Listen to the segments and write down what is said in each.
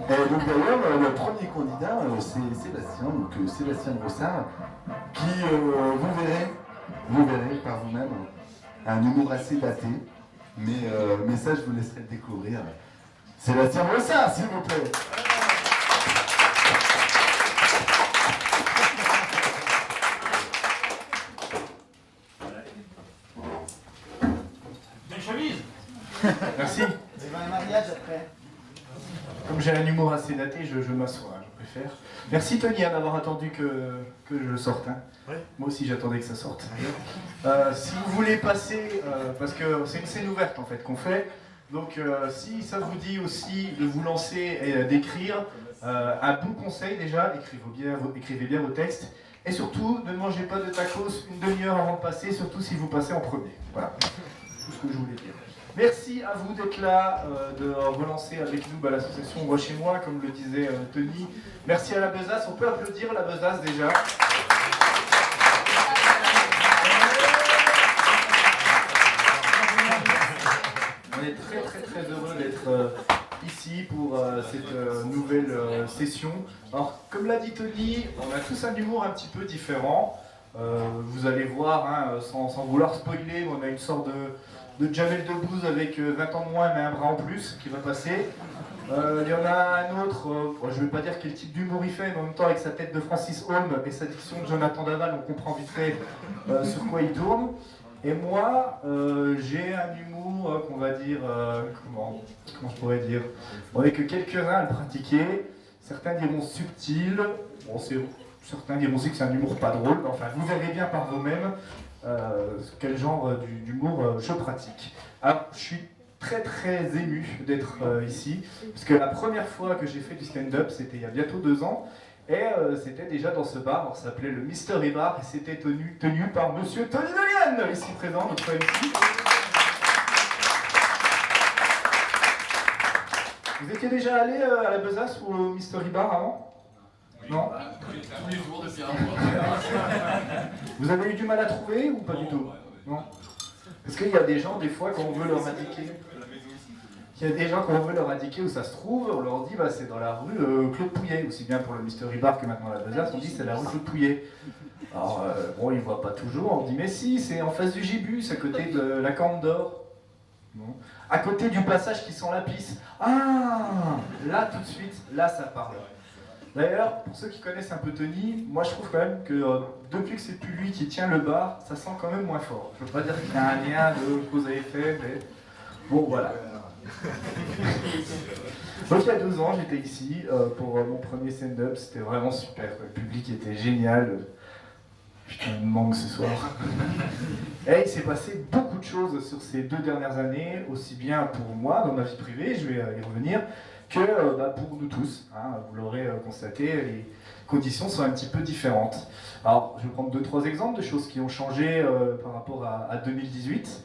Et donc d'ailleurs, le premier candidat, c'est Sébastien, donc Sébastien Brossard, qui, vous verrez par vous-même, a un humour assez daté, mais ça je vous laisserai le découvrir. Sébastien Brossard, s'il vous plaît. Une chemise. Merci. Il y aura un mariage après. Comme j'ai un humour assez daté, je m'assois, je préfère. Merci Tony d'avoir attendu que je sorte. Hein. Oui. Moi aussi j'attendais que ça sorte. Si vous voulez passer, parce que c'est une scène ouverte en fait qu'on fait, donc si ça vous dit aussi de vous lancer et d'écrire, un bon conseil déjà, écrivez bien vos textes. Et surtout, ne mangez pas de tacos une demi-heure avant de passer, surtout si vous passez en premier. Voilà, tout ce que je voulais dire. Merci à vous d'être là, de relancer avec nous l'association Moi chez moi, comme le disait Tony. Merci à la besace, on peut applaudir la besace déjà. On est très heureux d'être ici pour cette nouvelle session. Alors, comme l'a dit Tony, on a tous un humour un petit peu différent. Vous allez voir, hein, sans vouloir spoiler, on a une sorte de Jamel Debbouze avec 20 ans de moins mais un bras en plus qui va passer. Il y en a un autre, je ne vais pas dire quel type d'humour il fait, mais en même temps avec sa tête de Francis Holm et sa diction de Jonathan Daval, on comprend vite fait sur quoi il tourne. Et moi, j'ai un humour qu'on va dire, comment je pourrais dire, on n'est que quelques-uns à le pratiquer. Certains diront subtil, bon, certains diront aussi que c'est un humour pas drôle, mais enfin vous verrez bien par vous-même quel genre d'humour je pratique. Alors je suis très ému d'être ici, parce que la première fois que j'ai fait du stand-up, c'était il y a bientôt 2 ans, et c'était déjà dans ce bar, alors ça s'appelait le Mystery Bar, et c'était tenu par monsieur Tony Dolian, ici présent, notre MC. Vous étiez déjà allé à la besace ou au Mystery Bar avant? Non? Tous les jours depuis un mois. Vous avez eu du mal à trouver ou pas du tout? Non? Parce qu'il y a des gens, des fois, quand on veut leur indiquer... Il y a des gens, quand on veut leur indiquer où ça se trouve, on leur dit bah, c'est dans la rue Claude Pouillet, aussi bien pour le Mystery Bar que maintenant la besace, on dit c'est la rue Claude Pouillet. Alors, bon, ils ne voient pas toujours, on dit mais si, c'est en face du Gibus, à côté de la Corne d'Or. Non. À côté du passage qui sent la pisse. Ah, là tout de suite, là ça parle. D'ailleurs, pour ceux qui connaissent un peu Tony, moi je trouve quand même que depuis que c'est plus lui qui tient le bar, ça sent quand même moins fort. Je ne veux pas dire qu'il y a un lien de cause à effet, mais bon voilà. Donc il y a 2 ans, j'étais ici pour mon premier stand-up, c'était vraiment super, le public était génial. Putain, il me manque ce soir. Et il s'est passé beaucoup de choses sur ces 2 dernières années, aussi bien pour moi, dans ma vie privée, je vais y revenir, que pour nous tous. Hein, vous l'aurez constaté, les conditions sont un petit peu différentes. Alors, je vais prendre 2-3 exemples de choses qui ont changé par rapport à 2018.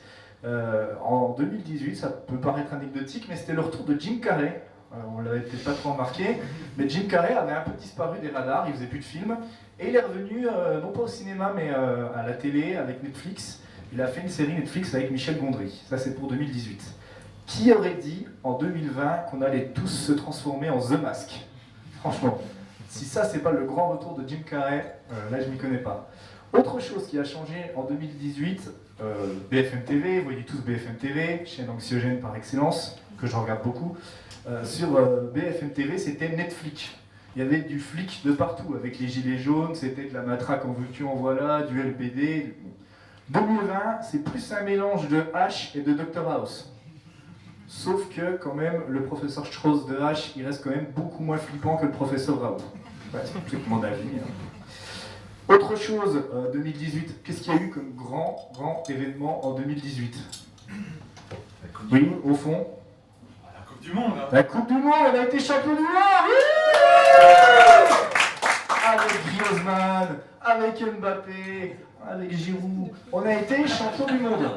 En 2018, ça peut paraître anecdotique, mais c'était le retour de Jim Carrey. On l'avait peut-être pas trop remarqué, mais Jim Carrey avait un peu disparu des radars, il faisait plus de films, et il est revenu, non pas au cinéma, mais à la télé, avec Netflix. Il a fait une série Netflix avec Michel Gondry, ça c'est pour 2018. Qui aurait dit, en 2020, qu'on allait tous se transformer en The Mask? Franchement, si ça c'est pas le grand retour de Jim Carrey, là je m'y connais pas. Autre chose qui a changé en 2018, BFM TV, vous voyez tous BFM TV, chaîne anxiogène par excellence, que je regarde beaucoup. Sur BFM TV, c'était Netflix. Il y avait du flic de partout, avec les gilets jaunes, c'était de la matraque en veux-tu en voilà, du LBD. 2020, c'est plus un mélange de H et de Dr House. Sauf que, quand même, le professeur Strauss de H, il reste quand même beaucoup moins flippant que le professeur Raoult. Ouais, c'est mon avis. Hein. Autre chose, 2018, qu'est-ce qu'il y a eu comme grand événement en 2018? Oui, au fond. La Coupe du Monde. Hein. La Coupe du Monde, on a été champion du monde. Avec Griezmann, avec Mbappé, avec Giroud, on a été champion du monde.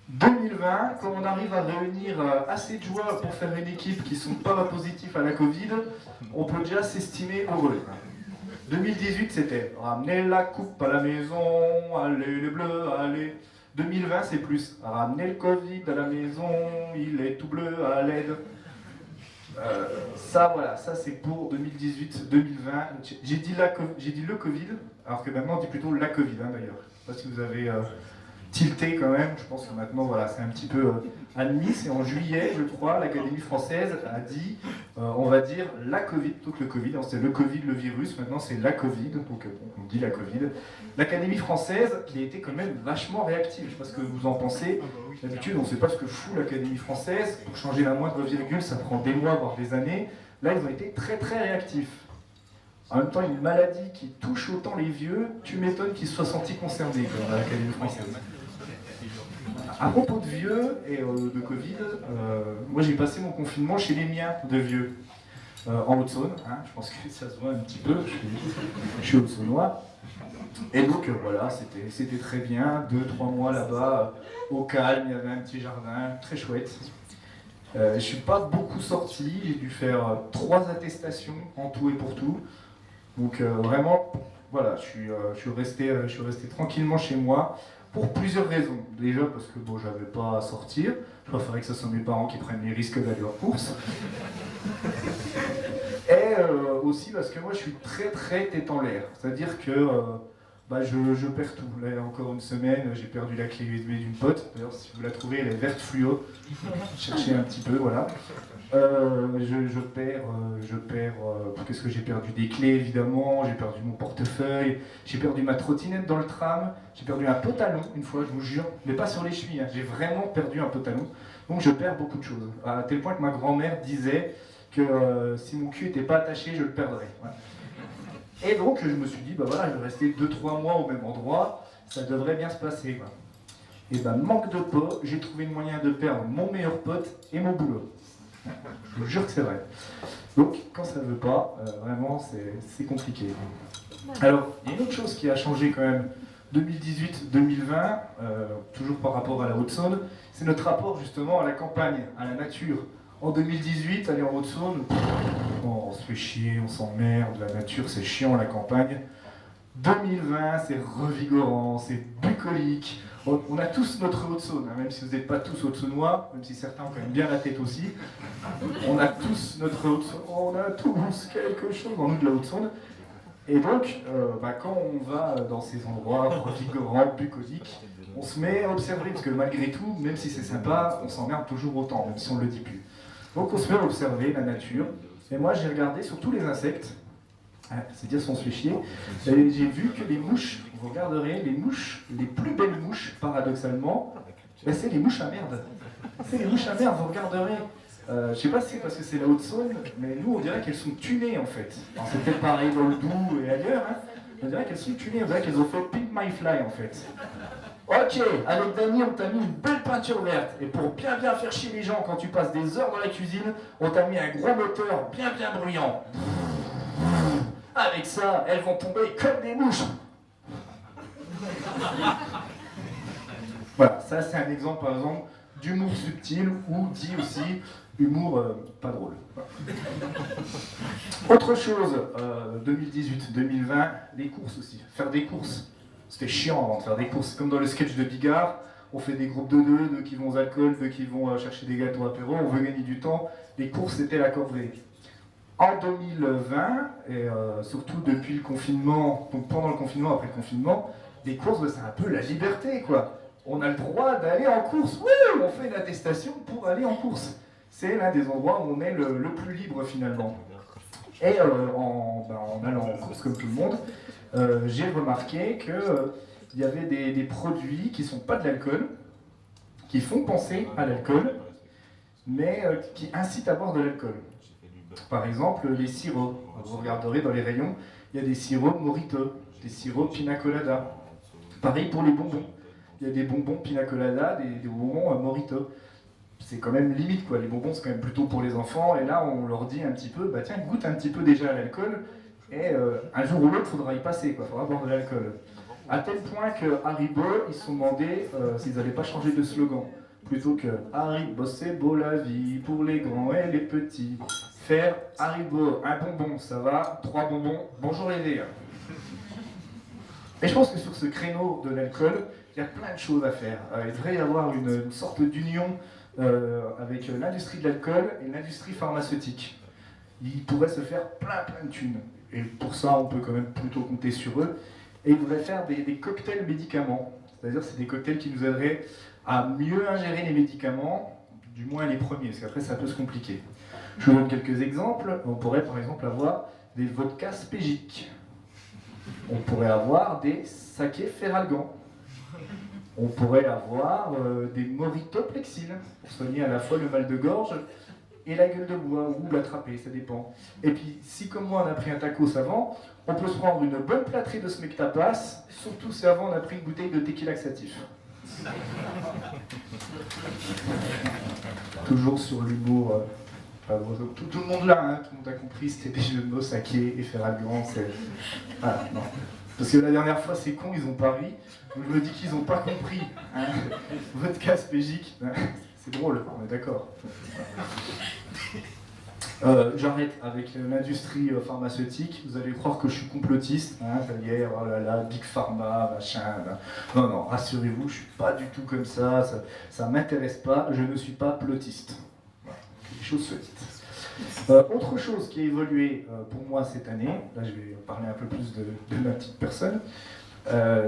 2020, quand on arrive à réunir assez de joueurs pour faire une équipe qui ne sont pas positifs à la Covid, on peut déjà s'estimer heureux. 2018, c'était ramener la coupe à la maison, allez les bleus, allez. 2020, c'est plus ramener le Covid à la maison, il est tout bleu à l'aide. Ça, voilà, ça c'est pour 2018-2020. J'ai dit le Covid, alors que maintenant on dit plutôt la Covid, hein, d'ailleurs. Je ne sais pas si vous avez tilté quand même, je pense que maintenant, voilà, c'est un petit peu admis. C'est en juillet, je crois, l'Académie française a dit, on va dire la Covid, plutôt que le Covid. C'était le Covid, le virus, maintenant c'est la Covid, donc on dit la Covid. L'Académie française qui a été quand même vachement réactive, je ne sais pas ce que vous en pensez. D'habitude, on ne sait pas ce que fout l'Académie française. Pour changer la moindre virgule, ça prend des mois, voire des années. Là, ils ont été très très réactifs. En même temps, une maladie qui touche autant les vieux, tu m'étonnes qu'ils se soient sentis concernés dans l'Académie française. À propos de vieux et de Covid, moi j'ai passé mon confinement chez les miens de vieux, en Haute-Saône. Hein, je pense que ça se voit un petit peu, je suis Haute-Saônois. Et donc voilà, c'était très bien, 2-3 mois là-bas, au calme, il y avait un petit jardin, très chouette. Je ne suis pas beaucoup sorti, j'ai dû faire 3 attestations en tout et pour tout. Donc vraiment, voilà, je suis resté tranquillement chez moi pour plusieurs raisons. Déjà parce que bon, j'avais pas à sortir, je préférais que ce soit mes parents qui prennent les risques d'aller aux courses. Et aussi parce que moi je suis très très tête en l'air, c'est-à-dire que je perds tout. Là, encore une semaine, j'ai perdu la clé USB d'une pote. D'ailleurs, si vous la trouvez, elle est verte fluo. Cherchez un petit peu, voilà. Je perds. Qu'est-ce que j'ai perdu? Des clés, évidemment. J'ai perdu mon portefeuille. J'ai perdu ma trottinette dans le tram. J'ai perdu un pantalon une fois, je vous jure. Mais pas sur les chevilles. Hein. J'ai vraiment perdu un pantalon. Donc, je perds beaucoup de choses. À tel point que ma grand-mère disait que si mon cul n'était pas attaché, je le perdrais. Voilà. Et donc je me suis dit, voilà, je vais rester 2-3 mois au même endroit, ça devrait bien se passer. Quoi. Et manque de peau, j'ai trouvé le moyen de perdre mon meilleur pote et mon boulot. Je vous jure que c'est vrai. Donc quand ça ne veut pas, vraiment c'est compliqué. Alors, il y a une autre chose qui a changé quand même 2018-2020, toujours par rapport à la Haute-Saône, c'est notre rapport justement à la campagne, à la nature. En 2018, aller en Haute-Saône, on se fait chier, on s'emmerde, la nature c'est chiant, la campagne. 2020, c'est revigorant, c'est bucolique. On a tous notre Haute-Saône, hein, même si vous n'êtes pas tous Haute-Saônois, même si certains ont quand même bien la tête aussi. On a tous notre Haute-Saône, on a tous quelque chose en nous de la Haute-Saône. Et donc, quand on va dans ces endroits revigorants, bucoliques, on se met à observer, parce que malgré tout, même si c'est sympa, on s'emmerde toujours autant, même si on ne le dit plus. Donc on se met à observer la nature, et moi j'ai regardé sur tous les insectes, c'est dire si on se fait chier, et j'ai vu que les mouches, vous regarderez, les mouches, les plus belles mouches, paradoxalement, c'est les mouches à merde. C'est les mouches à merde, vous regarderez. Je sais pas si c'est parce que c'est la Haute-Saône, mais nous on dirait qu'elles sont tunées en fait. Alors, c'est peut-être pareil dans le Doubs et ailleurs, hein. On dirait qu'elles sont tunées, on dirait qu'elles ont fait Pimp My Fly en fait. Ok, avec Dany, on t'a mis une belle peinture verte. Et pour bien faire chier les gens quand tu passes des heures dans la cuisine, on t'a mis un gros moteur bien bruyant. Avec ça, elles vont tomber comme des mouches. Voilà, ça c'est un exemple par exemple d'humour subtil ou dit aussi humour pas drôle. Autre chose, 2018-2020, les courses aussi. Faire des courses. C'était chiant avant de faire des courses. Comme dans le sketch de Bigard, on fait des groupes de deux qui vont aux alcools, deux qui vont chercher des gâteaux apéro, on veut gagner du temps. Les courses, c'était la corvée. En 2020, et surtout depuis le confinement, donc pendant le confinement, après le confinement, les courses, c'est un peu la liberté, quoi. On a le droit d'aller en course. Oui, on fait une attestation pour aller en course. C'est l'un des endroits où on est le plus libre, finalement. Et en allant en course, comme tout le monde, j'ai remarqué qu'il y avait des produits qui ne sont pas de l'alcool, qui font penser à l'alcool, mais qui incitent à boire de l'alcool. Par exemple, les sirops. Vous regarderez dans les rayons, il y a des sirops Morito, des sirops Pina Colada. Pareil pour les bonbons. Il y a des bonbons Pina Colada, des bonbons Morito. C'est quand même limite, quoi. Les bonbons, c'est quand même plutôt pour les enfants. Et là, on leur dit un petit peu, tiens, goûte un petit peu déjà à l'alcool. Et un jour ou l'autre, il faudra y passer, quoi. Il faudra boire de l'alcool. À tel point que Haribo, ils se sont demandé s'ils n'allaient pas changer de slogan. Plutôt que Haribo, c'est beau la vie, pour les grands et les petits. Faire Haribo, un bonbon, ça va, 3 bonbons, bonjour les dés. Et je pense que sur ce créneau de l'alcool, il y a plein de choses à faire. Il devrait y avoir une sorte d'union avec l'industrie de l'alcool et l'industrie pharmaceutique. ils pourraient se faire plein de thunes. Et pour ça, on peut quand même plutôt compter sur eux. Et ils voudraient faire des cocktails médicaments. C'est-à-dire c'est des cocktails qui nous aideraient à mieux ingérer les médicaments, du moins les premiers, parce qu'après ça peut se compliquer. Je vous donne quelques exemples. On pourrait par exemple avoir des vodkas spégiques. On pourrait avoir des sakés feralgan. On pourrait avoir des moritoplexines pour soigner à la fois le mal de gorge et la gueule de bois, ou l'attraper, ça dépend. Et puis, si comme moi on a pris un tacos avant, on peut se prendre une bonne plâtrée de smek tapas, surtout si avant on a pris une bouteille de tequila laxatif. Toujours sur l'humour. Tout le monde là, hein, tout le monde a compris, c'était des jeux de mots, saké et feralgan, c'est... Ah, non. Parce que la dernière fois, c'est con, ils ont pari. Donc je me dis qu'ils n'ont pas compris. Hein. Vodka spégique, c'est drôle, on est d'accord. J'arrête avec l'industrie pharmaceutique. Vous allez croire que je suis complotiste. Hein, ça y est, oh là là, Big Pharma, machin. Là. Non, rassurez-vous, je suis pas du tout comme ça. Ça m'intéresse pas. Je ne suis pas plotiste. Voilà, que les choses soient dites. Autre chose qui a évolué pour moi cette année, là je vais parler un peu plus de ma petite personne,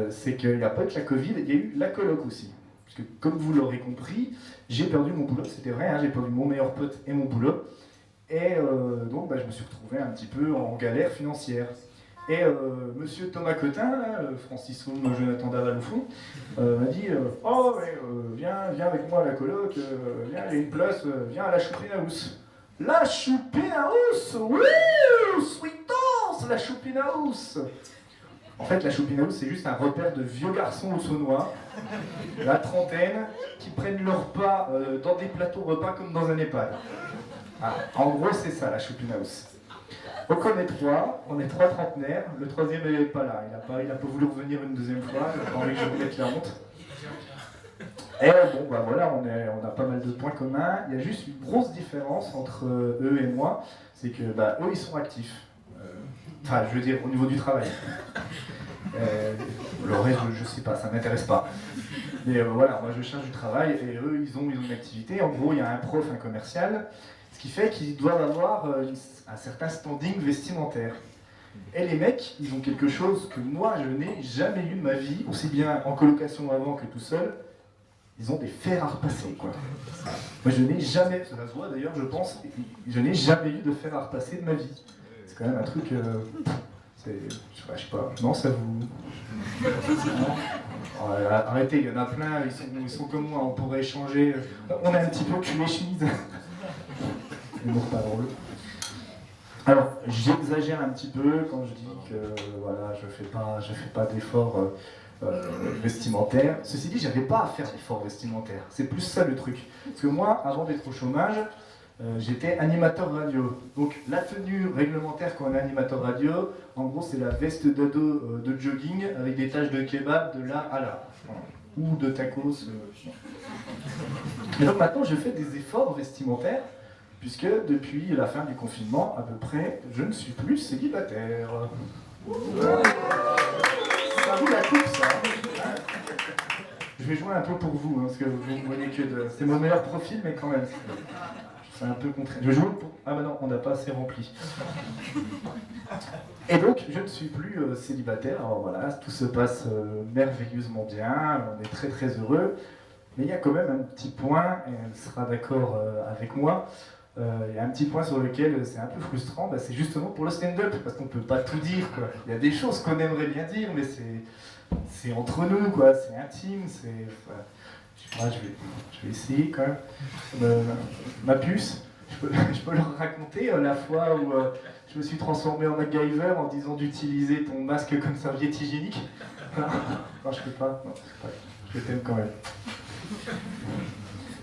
c'est qu'il n'y a pas eu que la Covid, il y a eu la coloc aussi. Parce que comme vous l'aurez compris, j'ai perdu mon boulot, c'était vrai, hein, j'ai perdu mon meilleur pote et mon boulot. Et donc je me suis retrouvé un petit peu en galère financière. Et monsieur Thomas Cotin, là, Francis Homme, Jonathan Daval au fond, m'a dit oh, ouais, viens avec moi à la coloc, viens, il y a une place, viens à la Choupine House. La Choupine House, oui, sweetos, la Choupine House. En fait, la Choupine House, c'est juste un repère de vieux garçons au Saulnois, la trentaine, qui prennent leur repas dans des plateaux repas comme dans un EHPAD. Ah, en gros, c'est ça, la Choupine House. Donc on est trois trentenaires, le troisième n'est pas là, il a pas voulu revenir une deuxième fois, il a pas envie que je vous mette la honte. Et bon, voilà, on a pas mal de points communs. Il y a juste une grosse différence entre eux et moi, c'est que eux, ils sont actifs. Enfin, je veux dire, au niveau du travail. Le reste, je sais pas, ça m'intéresse pas. Mais voilà, moi je cherche du travail et eux, ils ont une activité. En gros, il y a un prof, un commercial, ce qui fait qu'ils doivent avoir un certain standing vestimentaire. Et les mecs, ils ont quelque chose que moi, je n'ai jamais eu de ma vie, aussi bien en colocation avant que tout seul. Ils ont des fers à repasser, quoi. Moi, je n'ai jamais, ça se voit d'ailleurs, je pense, je n'ai jamais eu de fer à repasser de ma vie. C'est quand même un truc, je sais pas, non, ça vous... Non. Arrêtez, il y en a plein, ils sont comme moi, on pourrait échanger. On a un petit peu cul et chemise. Mais bon, pas drôle. Alors, j'exagère un petit peu quand je dis que voilà, je fais pas d'efforts vestimentaires. Ceci dit, j'avais pas à faire d'efforts vestimentaires. C'est plus ça le truc. Parce que moi, avant d'être au chômage, j'étais animateur radio. Donc la tenue réglementaire quand on est animateur radio, en gros, c'est la veste de dos de jogging avec des taches de kebab de là à là. Voilà. Ou de tacos. Et donc maintenant, je fais des efforts vestimentaires. Puisque depuis la fin du confinement, à peu près, je ne suis plus célibataire. Ça vous la coupe, ça. Je vais jouer un peu pour vous, hein, parce que vous ne voyez que de... C'est mon meilleur profil, mais quand même, c'est un peu contraint. Je joue pour... Ah bah non, on n'a pas assez rempli. Et donc, je ne suis plus célibataire. Alors voilà, tout se passe merveilleusement bien, on est très très heureux. Mais il y a quand même un petit point, et elle sera d'accord avec moi, il y a un petit point sur lequel c'est un peu frustrant, c'est justement pour le stand-up, parce qu'on ne peut pas tout dire, quoi. Il y a des choses qu'on aimerait bien dire, mais c'est entre nous, quoi. C'est intime, c'est... Enfin, je sais pas, je vais essayer quand même. Ma puce, je peux leur raconter la fois où je me suis transformé en MacGyver en disant d'utiliser ton masque comme serviette hygiénique. Non, je peux pas, non, je t'aime quand même.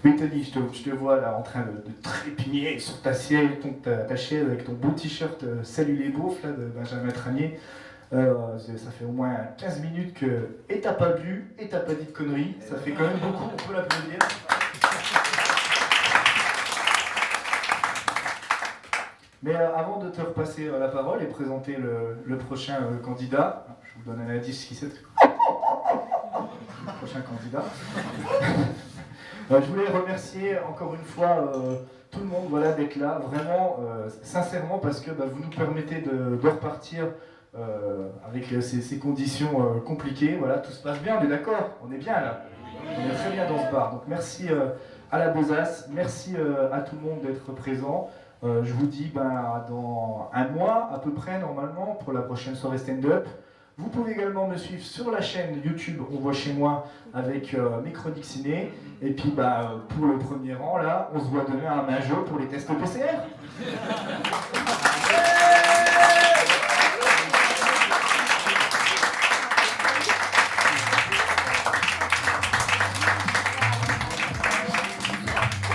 Oui, Tony, je te vois là en train de trépigner sur ta chaise avec ton beau t-shirt Salut les beaufs là, de Benjamin Tranier. Ça fait au moins 15 minutes que et t'as pas bu et t'as pas dit de conneries. Ça fait quand même beaucoup, on peut l'applaudir. Mais avant de te repasser la parole et présenter le prochain candidat, je vous donne un indice qui c'est. Le prochain candidat. Je voulais remercier encore une fois tout le monde voilà, d'être là, vraiment, sincèrement, parce que vous nous permettez de repartir avec ces conditions compliquées. Voilà, tout se passe bien, on est d'accord? On est bien là. On est très bien dans ce bar. Donc merci à la Besace, merci à tout le monde d'être présent. Je vous dis dans un mois à peu près normalement pour la prochaine soirée stand-up. Vous pouvez également me suivre sur la chaîne YouTube On voit chez moi avec mes chroniques ciné. Et puis pour le premier rang là, on se voit demain à Majo pour les tests PCR.